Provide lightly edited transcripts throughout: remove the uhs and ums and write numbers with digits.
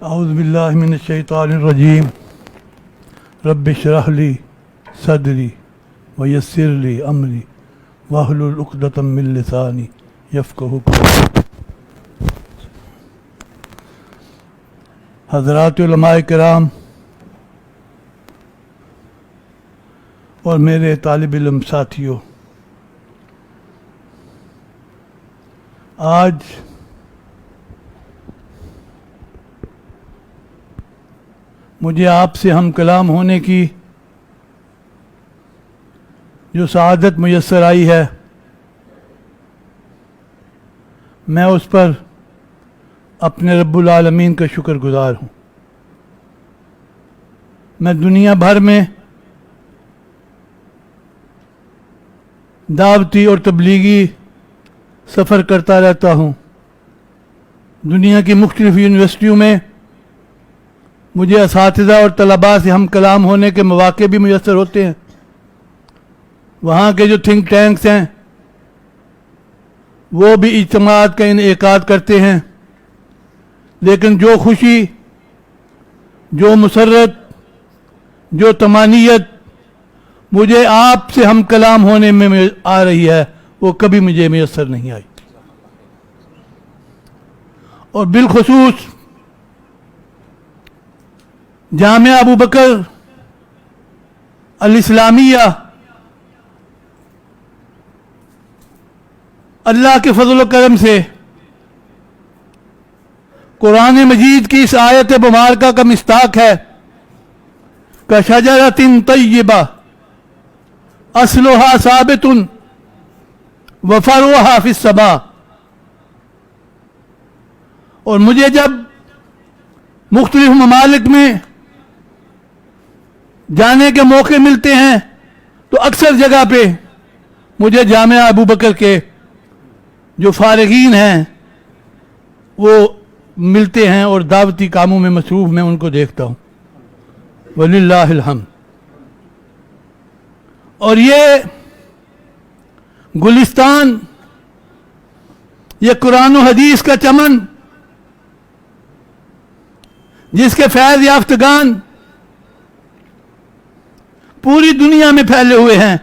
اعوذ باللہ من الشیطان الرجیم رب اشرح لی صدری ویسر لی امری واحلل عقدۃ من لسانی یفقہوا قولی۔ حضرات علماء کرام اور میرے طالب علم ساتھیوں، آج مجھے آپ سے ہم کلام ہونے کی جو سعادت میسر آئی ہے، میں اس پر اپنے رب العالمین کا شکر گزار ہوں۔ میں دنیا بھر میں دعوتی اور تبلیغی سفر کرتا رہتا ہوں۔ دنیا کی مختلف یونیورسٹیوں میں مجھے اساتذہ اور طلباء سے ہم کلام ہونے کے مواقع بھی میسر ہوتے ہیں۔ وہاں کے جو تھنک ٹینکس ہیں وہ بھی اجتماعات کا انعقاد کرتے ہیں، لیکن جو خوشی، جو مسرت، جو طمانینت مجھے آپ سے ہم کلام ہونے میں آ رہی ہے وہ کبھی مجھے میسر نہیں آئی۔ اور بالخصوص جامعہ ابو بکر الاسلامیہ، اللہ کے فضل و کرم سے قرآن مجید کی اس آیت مبارکہ کا مصداق ہے کشجرۃ طیبہ اصلها ثابت وفرعها فی السماء۔ اور مجھے جب مختلف ممالک میں جانے کے موقع ملتے ہیں تو اکثر جگہ پہ مجھے جامعہ ابو بکر کے جو فارغین ہیں وہ ملتے ہیں اور دعوتی کاموں میں مصروف میں ان کو دیکھتا ہوں، وللہ الحمد۔ اور یہ گلستان، یہ قرآن و حدیث کا چمن جس کے فیض یافتگان پوری دنیا میں پھیلے ہوئے ہیں،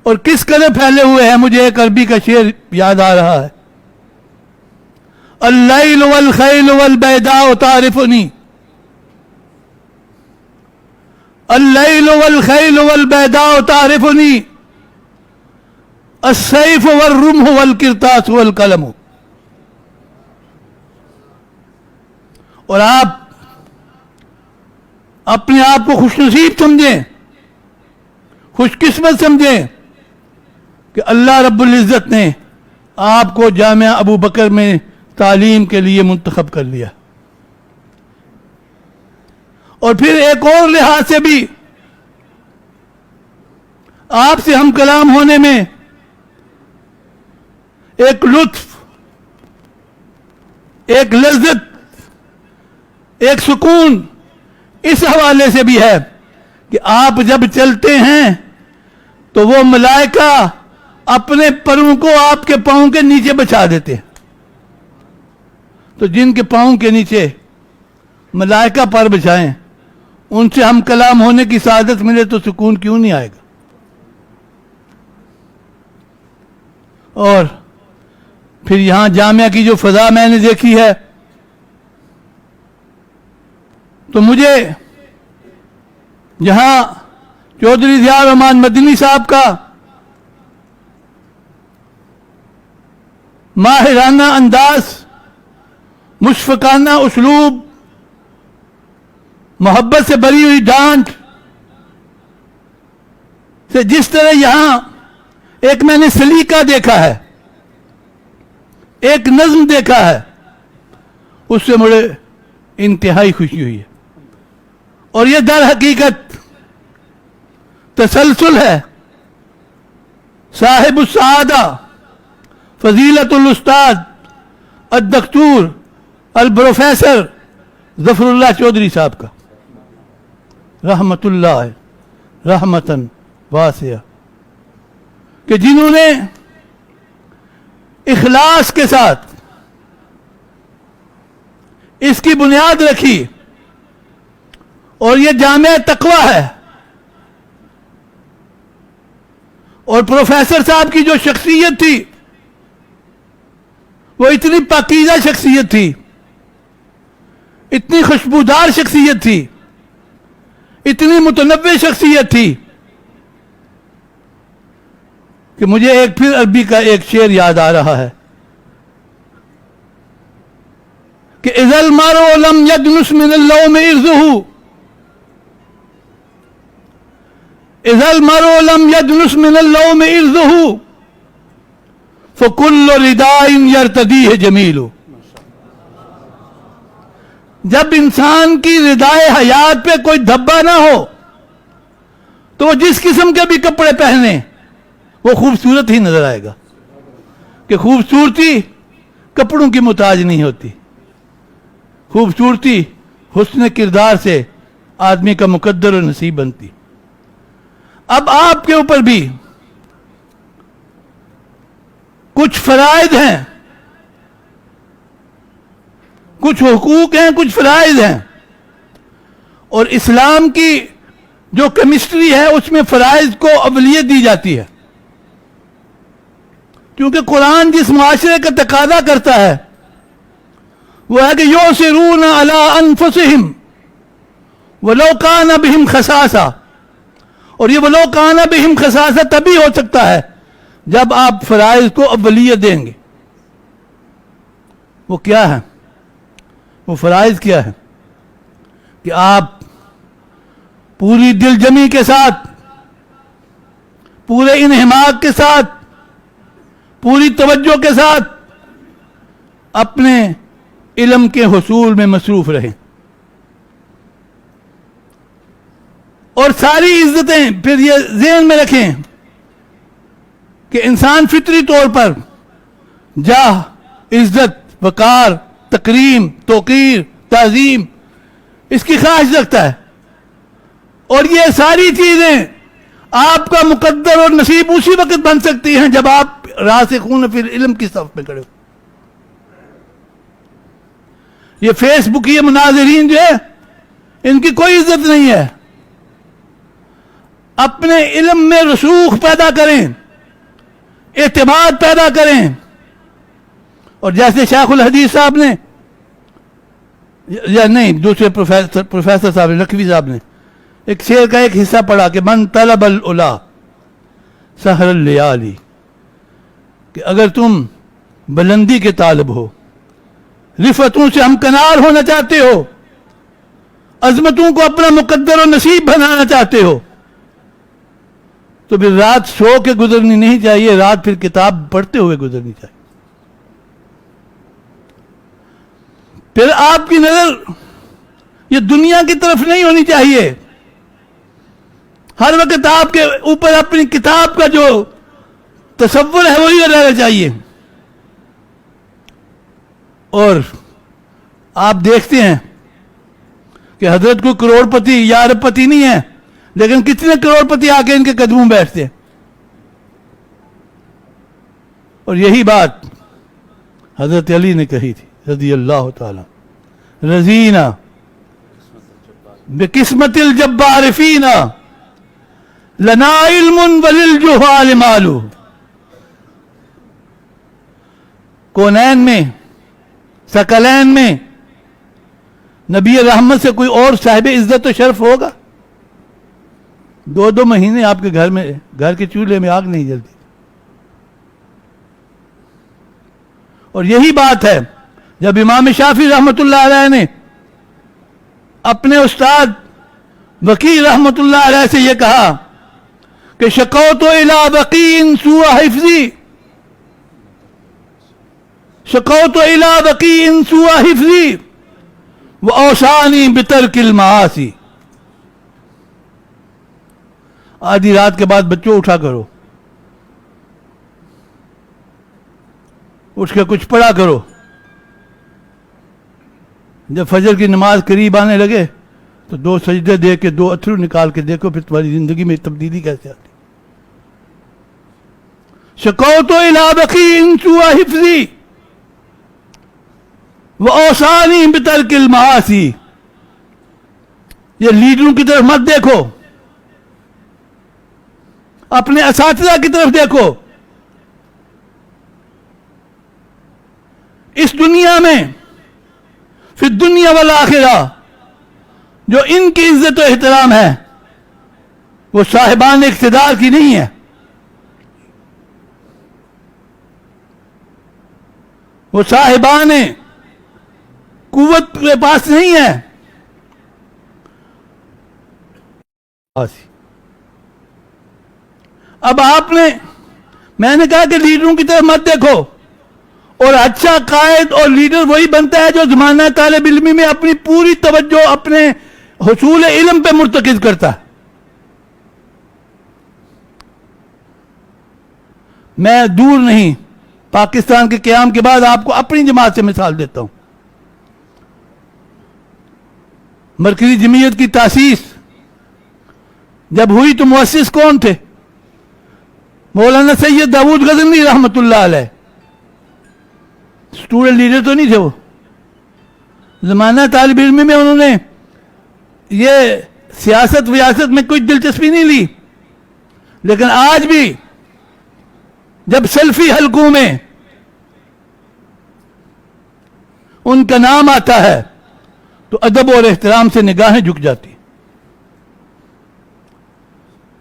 اور کس قدر پھیلے ہوئے ہیں مجھے ایک عربی کا شعر یاد آ رہا ہے، اللیل والخیل والبیداء تعرفنی، اللیل والخیل والبیداء تعرفنی، السیف والرمح والقرطاس والقلم۔ اور آپ اپنے آپ کو خوش نصیب سمجھیں، خوش قسمت سمجھیں کہ اللہ رب العزت نے آپ کو جامعہ ابو بکر میں تعلیم کے لیے منتخب کر لیا۔ اور پھر ایک اور لحاظ سے بھی آپ سے ہم کلام ہونے میں ایک لطف، ایک لذت، ایک سکون اس حوالے سے بھی ہے کہ آپ جب چلتے ہیں تو وہ ملائکہ اپنے پروں کو آپ کے پاؤں کے نیچے بچھا دیتے ہیں۔ تو جن کے پاؤں کے نیچے ملائکہ پر بچھائیں ان سے ہم کلام ہونے کی سعادت ملے تو سکون کیوں نہیں آئے گا؟ اور پھر یہاں جامعہ کی جو فضا میں نے دیکھی ہے تو مجھے جہاں چودھری ضیاء الرحمان مدنی صاحب کا ماہرانہ انداز، مشفقانہ اسلوب، محبت سے بھری ہوئی ڈانٹ سے جس طرح یہاں ایک میں نے سلیقہ دیکھا ہے، ایک نظم دیکھا ہے، اس سے مجھے انتہائی خوشی ہوئی ہے۔ اور یہ در حقیقت تسلسل ہے صاحب السعادہ فضیلت الاستاذ الدکتور الپروفیسر ظفر اللہ چودھری صاحب کا، رحمت اللہ رحمتاً واسعہ، کہ جنہوں نے اخلاص کے ساتھ اس کی بنیاد رکھی اور یہ جامعہ تقویٰ ہے. اور پروفیسر صاحب کی جو شخصیت تھی وہ اتنی پاکیزہ شخصیت تھی, اتنی خوشبودار شخصیت تھی, اتنی متنوع شخصیت تھی کہ مجھے ایک پھر عربی کا ایک شعر یاد آ رہا ہے کہ اذا المرء لم يدنس من اللوم ارزه, اذا المرء لم يدنس من اللوم ارزه فكل رداء يرتديه جميل. جب انسان کی ردائے حیات پہ کوئی دھبا نہ ہو تو وہ جس قسم کے بھی کپڑے پہنے وہ خوبصورت ہی نظر آئے گا, کہ خوبصورتی کپڑوں کی محتاج نہیں ہوتی, خوبصورتی حسن کردار سے آدمی کا مقدر و نصیب بنتی. اب آپ کے اوپر بھی کچھ فرائض ہیں, کچھ حقوق ہیں, کچھ فرائض ہیں, اور اسلام کی جو کیمسٹری ہے اس میں فرائض کو اولویت دی جاتی ہے, کیونکہ قرآن جس معاشرے کا تقاضا کرتا ہے وہ ہے کہ یؤثرون علی انفسہم ولو کان بہم خصاصہ, اور یہ ولو کان بہم خصاصہ تبھی ہو سکتا ہے جب آپ فرائض کو اولویت دیں گے. وہ کیا ہے؟ وہ فرائض کیا ہے کہ آپ پوری دل جمی کے ساتھ, پورے انہماک کے ساتھ, پوری توجہ کے ساتھ اپنے علم کے حصول میں مصروف رہیں, اور ساری عزتیں پھر یہ ذہن میں رکھیں کہ انسان فطری طور پر جاہ, عزت, وقار, تکریم, توقیر, تعظیم اس کی خواہش رکھتا ہے, اور یہ ساری چیزیں آپ کا مقدر اور نصیب اسی وقت بن سکتی ہیں جب آپ راسخون فی العلم کی صف میں کھڑے ہو. یہ فیس بک یہ مناظرین جو ہے ان کی کوئی عزت نہیں ہے. اپنے علم میں رسوخ پیدا کریں, اعتماد پیدا کریں, اور جیسے شیخ الحدیث صاحب نے, یا نہیں دوسرے پروفیسر صاحب نے, نقوی صاحب نے ایک شعر کا ایک حصہ پڑھا کہ من طلب العلا سحر اللیالی, کہ اگر تم بلندی کے طالب ہو, رفتوں سے ہمکنار ہونا چاہتے ہو, عظمتوں کو اپنا مقدر و نصیب بنانا چاہتے ہو, تو پھر رات سو کے گزرنی نہیں چاہیے, رات پھر کتاب پڑھتے ہوئے گزرنی چاہیے. پھر آپ کی نظر یہ دنیا کی طرف نہیں ہونی چاہیے, ہر وقت آپ کے اوپر اپنی کتاب کا جو تصور ہے وہی رہنا چاہیے. اور آپ دیکھتے ہیں کہ حضرت کوئی کروڑ پتی یا ارب پتی نہیں ہے, لیکن کتنے کروڑ پتی آ کے ان کے قدموں بیٹھتے ہیں. اور یہی بات حضرت علی نے کہی تھی رضی اللہ تعالی, رضینا بقسمت الجبار فینا لنا علم وللجہال مال. کونین میں, ثقلین میں نبی رحمت سے کوئی اور صاحب عزت و شرف ہوگا؟ 2 مہینے آپ کے گھر میں, گھر کے چولہے میں آگ نہیں جلتی. اور یہی بات ہے جب امام شافعی رحمت اللہ علیہ نے اپنے استاد وکیع رحمت اللہ علیہ سے یہ کہا کہ شکوت الی وکیع سوء حفظی, شکوت الی وکیع سوء حفظی واوصانی بترک المعاصی. آدھی رات کے بعد بچوں اٹھا کرو, اٹھ کے کچھ پڑھا کرو, جب فجر کی نماز قریب آنے لگے تو 2 سجدے دے کے 2 اتھرو نکال کے دیکھو, پھر تمہاری زندگی میں تبدیلی کیسے آتی. شکوت الی وکیع سوء حفظی وَأَوْصَانِي بِتَرْكِ الْمَعَاصِي. یہ لیڈروں کی طرف مت دیکھو, اپنے اساتذہ کی طرف دیکھو. اس دنیا میں فی الدنیا والآخرہ جو ان کی عزت و احترام ہے وہ صاحبان اقتدار کی نہیں ہے, وہ صاحبان قوت کے پاس نہیں ہے. اب میں نے کہا کہ لیڈروں کی طرف مت دیکھو, اور اچھا قائد اور لیڈر وہی بنتا ہے جو زمانہ طالب علمی میں اپنی پوری توجہ اپنے حصول علم پہ مرتکز کرتا ہے. میں دور نہیں, پاکستان کے قیام کے بعد آپ کو اپنی جماعت سے مثال دیتا ہوں. مرکزی جمعیت کی تاسیس جب ہوئی تو مؤسس کون تھے؟ مولانا سید داود غزنوی رحمۃ اللہ علیہ. اسٹوڈنٹ لیڈر تو نہیں تھے وہ, زمانہ طالب علم میں انہوں نے یہ سیاست ویاست میں کوئی دلچسپی نہیں لی, لیکن آج بھی جب سلفی حلقوں میں ان کا نام آتا ہے تو ادب اور احترام سے نگاہیں جھک جاتی.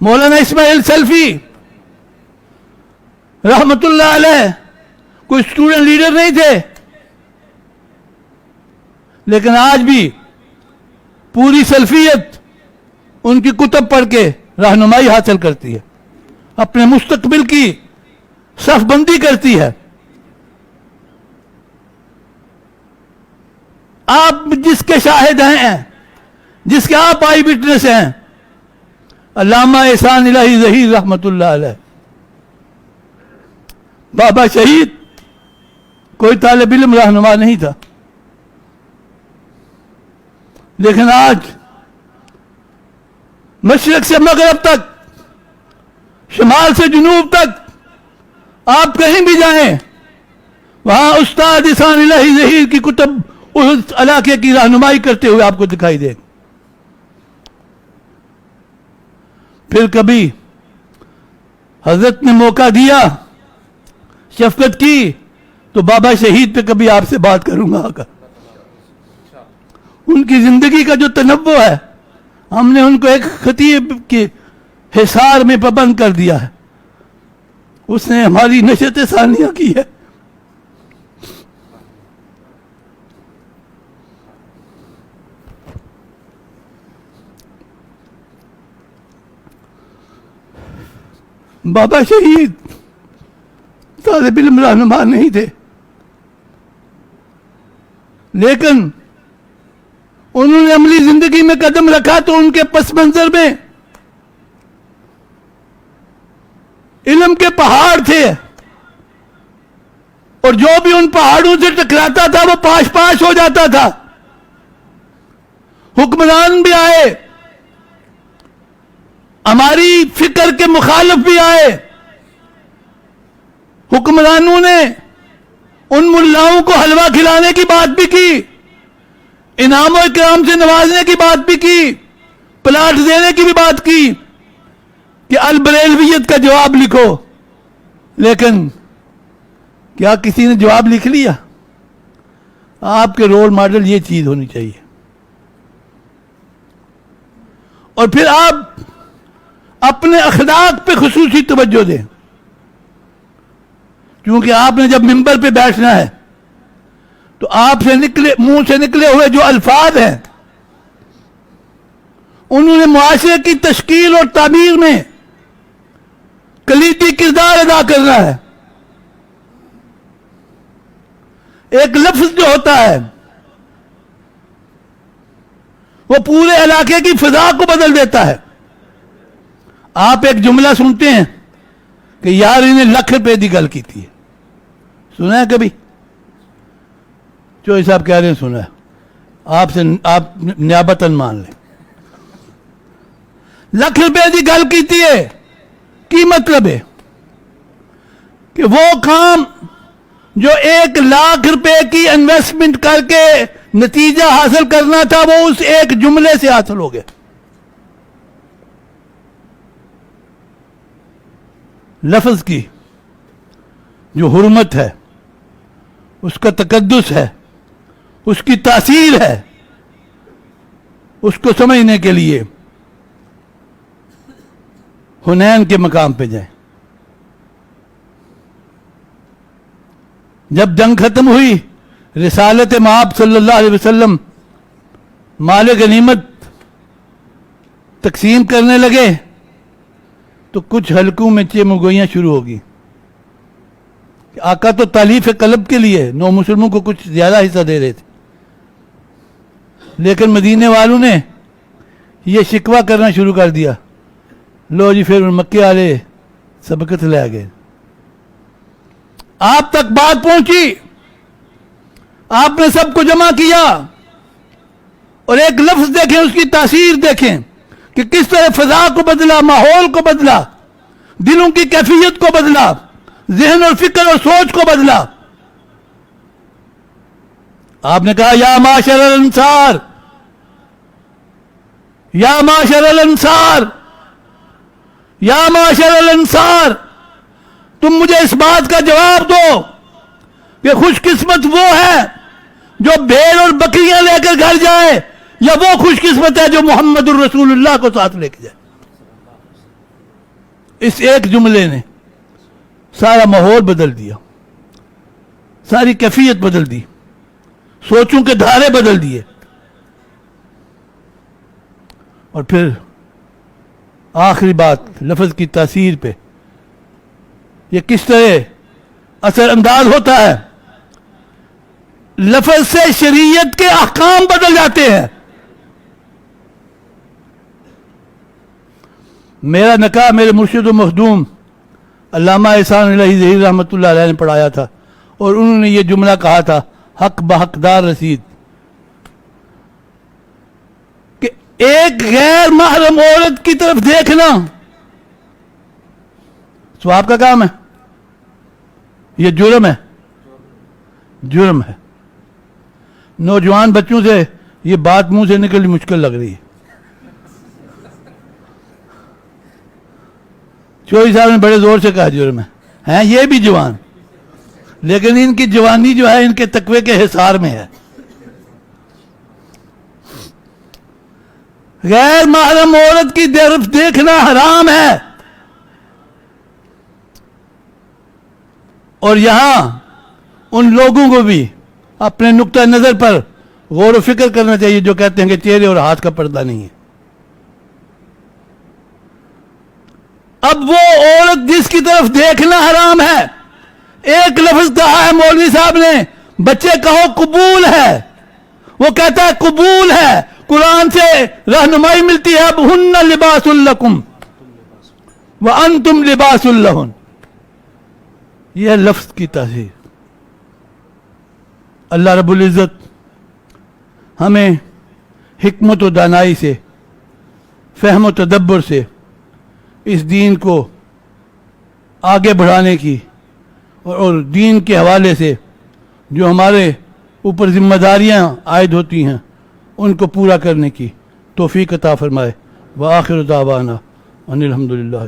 مولانا اسماعیل سلفی رحمت اللہ علیہ کوئی اسٹوڈنٹ لیڈر نہیں تھے, لیکن آج بھی پوری سلفیت ان کی کتب پڑھ کے رہنمائی حاصل کرتی ہے, اپنے مستقبل کی صف بندی کرتی ہے. آپ جس کے شاہد ہیں, جس کے آپ آئی وٹنس ہیں, علامہ احسان الہی ظہیر رحمت اللہ علیہ. بابا شہید کوئی طالب علم رہنما نہیں تھا, لیکن آج مشرق سے مغرب تک, شمال سے جنوب تک آپ کہیں بھی جائیں, وہاں استاد احسان الہی ظہیر کی کتب اس علاقے کی رہنمائی کرتے ہوئے آپ کو دکھائی دے. پھر کبھی حضرت نے موقع دیا, شفقت کی, تو بابا شہید پہ کبھی آپ سے بات کروں گا. ان کی زندگی کا جو تنوع ہے, ہم نے ان کو ایک خطیب کے حصار میں پابند کر دیا ہے. اس نے ہماری نشست ثانیہ کی ہے. بابا شہید طالب علم رہنما نہیں تھے, لیکن انہوں نے عملی زندگی میں قدم رکھا تو ان کے پس منظر میں علم کے پہاڑ تھے, اور جو بھی ان پہاڑوں سے ٹکراتا تھا وہ پاش پاش ہو جاتا تھا. حکمران بھی آئے, ہماری فکر کے مخالف بھی آئے, حکمرانوں نے ان ملاؤں کو حلوہ کھلانے کی بات بھی کی, انعام و اکرام سے نوازنے کی بات بھی کی, پلاٹ دینے کی بھی بات کی کہ البریلویت کا جواب لکھو. لیکن کیا کسی نے جواب لکھ لیا؟ آپ کے رول ماڈل یہ چیز ہونی چاہیے. اور پھر آپ اپنے اخلاق پہ خصوصی توجہ دیں, کیونکہ آپ نے جب ممبر پہ بیٹھنا ہے تو آپ سے منہ سے نکلے ہوئے جو الفاظ ہیں انہوں نے معاشرے کی تشکیل اور تعمیر میں کلیدی کردار ادا کرنا ہے. ایک لفظ جو ہوتا ہے وہ پورے علاقے کی فضا کو بدل دیتا ہے. آپ ایک جملہ سنتے ہیں کہ یار انہیں لکھ روپے دی گل کی تھی, سنا ہے کبھی؟ چوہی صاحب کہہ رہے ہیں سنا ہے, آپ نیابتاً مان لیں. لکھ روپے دی گل کی ہے, کی مطلب ہے کہ وہ کام جو 1,00,000 روپے کی انویسٹمنٹ کر کے نتیجہ حاصل کرنا تھا وہ اس ایک جملے سے حاصل ہو گیا. لفظ کی جو حرمت ہے، اس کا تقدس ہے، اس کی تاثیر ہے، اس کو سمجھنے کے لیے حنین کے مقام پہ جائیں. جب جنگ ختم ہوئی، رسالت مآب صلی اللہ علیہ وسلم مال غنیمت تقسیم کرنے لگے تو کچھ حلقوں میں چمگوئیاں شروع ہوگی. آقا تو تالیف قلب کے لیے نو مسلموں کو کچھ زیادہ حصہ دے رہے تھے، لیکن مدینے والوں نے یہ شکوہ کرنا شروع کر دیا. لو جی پھر مکے والے سبقت لے گئے. آپ تک بات پہنچی، آپ نے سب کو جمع کیا، اور ایک لفظ دیکھیں، اس کی تاثیر دیکھیں کہ کس طرح فضا کو بدلا، ماحول کو بدلا، دلوں کی کیفیت کو بدلا، ذہن اور فکر اور سوچ کو بدلا. آپ نے کہا یا معاشر الانصار، یا معاشر الانصار، یا معاشر الانصار، تم مجھے اس بات کا جواب دو کہ خوش قسمت وہ ہے جو بھیڑ اور بکریاں لے کر گھر جائے، یا وہ خوش قسمت ہے جو محمد الرسول اللہ کو ساتھ لے کے جائے. اس ایک جملے نے سارا ماحول بدل دیا، ساری کیفیت بدل دی، سوچوں کے دھارے بدل دیے. اور پھر آخری بات لفظ کی تاثیر پہ، یہ کس طرح اثر انداز ہوتا ہے. لفظ سے شریعت کے احکام بدل جاتے ہیں. میرا نکاح میرے مرشد و مخدوم علامہ احسان الہی ظہیر رحمۃ اللہ علیہ نے پڑھایا تھا، اور انہوں نے یہ جملہ کہا تھا، حق بحقدار رسید، کہ ایک غیر محرم عورت کی طرف دیکھنا ثواب کا کام ہے، یہ جرم ہے، جرم ہے. نوجوان بچوں سے یہ بات منہ سے نکلنی مشکل لگ رہی ہے. چوہدری صاحب نے بڑے زور سے کہا جرم ہے، ہیں یہ بھی جوان، لیکن ان کی جوانی جو ہے ان کے تقوی کے حصار میں ہے. غیر محرم عورت کی طرف دیکھنا حرام ہے. اور یہاں ان لوگوں کو بھی اپنے نقطہ نظر پر غور و فکر کرنا چاہیے جو کہتے ہیں کہ چہرے اور ہاتھ کا پردہ نہیں ہے. اب وہ عورت جس کی طرف دیکھنا حرام ہے، ایک لفظ کہا ہے مولوی صاحب نے، بچے کہو قبول ہے، وہ کہتا ہے قبول ہے. قرآن سے رہنمائی ملتی ہے، اب ہن لباس لکم وانتم لباس لہن. یہ لفظ کی تاثیر. اللہ رب العزت ہمیں حکمت و دانائی سے، فہم و تدبر سے اس دین کو آگے بڑھانے کی، اور دین کے حوالے سے جو ہمارے اوپر ذمہ داریاں عائد ہوتی ہیں ان کو پورا کرنے کی توفیق عطا فرمائے. وآخر دعوانا ان الحمدللہ.